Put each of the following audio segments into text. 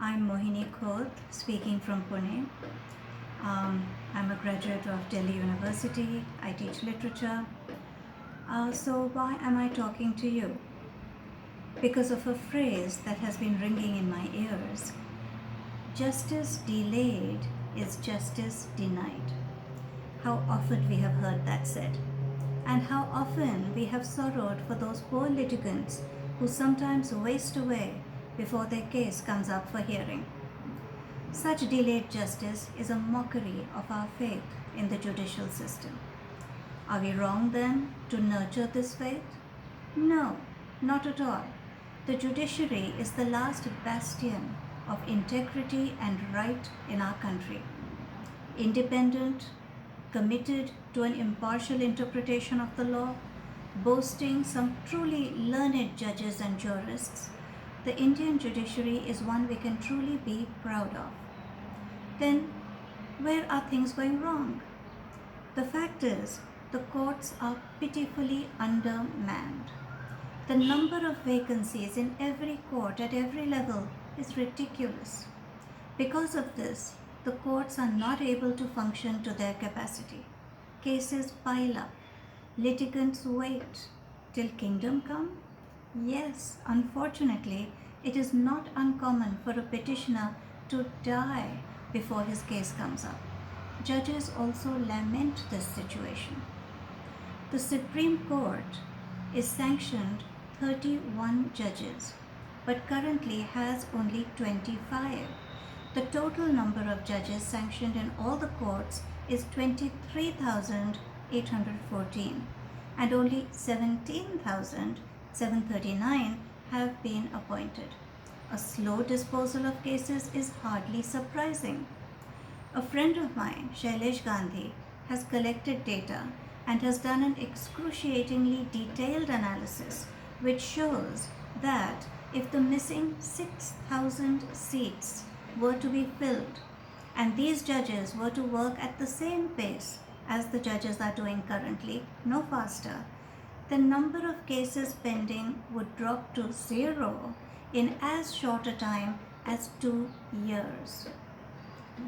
I'm Mohini Khoth, speaking from Pune. I'm a graduate of Delhi University. I teach literature. So, why am I talking to you? Because of a phrase that has been ringing in my ears: justice delayed is justice denied. How often we have heard that said, and how often we have sorrowed for those poor litigants who sometimes waste away before their case comes up for hearing. Such delayed justice is a mockery of our faith in the judicial system. Are we wrong then to nurture this faith? No, not at all. The judiciary is the last bastion of integrity and right in our country. Independent, committed to an impartial interpretation of the law, boasting some truly learned judges and jurists, the Indian judiciary is one we can truly be proud of. Then, where are things going wrong? The fact is, the courts are pitifully undermanned. The number of vacancies in every court at every level is ridiculous. Because of this, the courts are not able to function to their capacity. Cases pile up. Litigants wait. Till kingdom come? Yes, unfortunately, it is not uncommon for a petitioner to die before his case comes up. Judges also lament this situation. The Supreme Court is sanctioned 31 judges, but currently has only 25. The total number of judges sanctioned in all the courts is 23,814, and only 17,739 have been appointed. A slow disposal of cases is hardly surprising. A friend of mine, Shailesh Gandhi, has collected data and has done an excruciatingly detailed analysis which shows that if the missing 6,000 seats were to be filled and these judges were to work at the same pace as the judges are doing currently, no faster, the number of cases pending would drop to zero in as short a time as 2 years.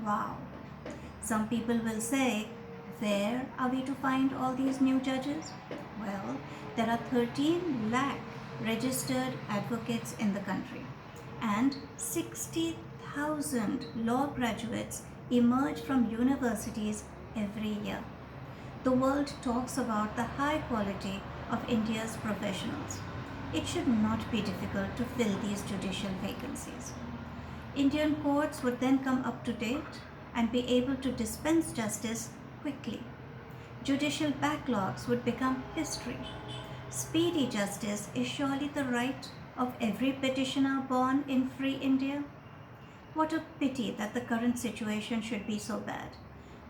Wow. Some people will say, where are we to find all these new judges? Well, there are 13 lakh registered advocates in the country, and 60,000 law graduates emerge from universities every year. The world talks about the high quality of India's professionals. It should not be difficult to fill these judicial vacancies. Indian courts would then come up to date and be able to dispense justice quickly. Judicial backlogs would become history. Speedy justice is surely the right of every petitioner born in free India. What a pity that the current situation should be so bad.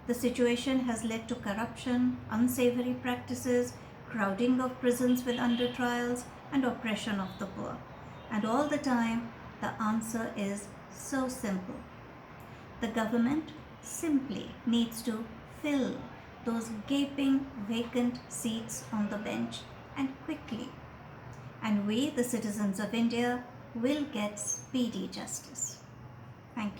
The situation has led to corruption, unsavory practices, crowding of prisons with under-trials, and oppression of the poor. And all the time, the answer is so simple. The government simply needs to fill those gaping vacant seats on the bench, and quickly. And we, the citizens of India, will get speedy justice.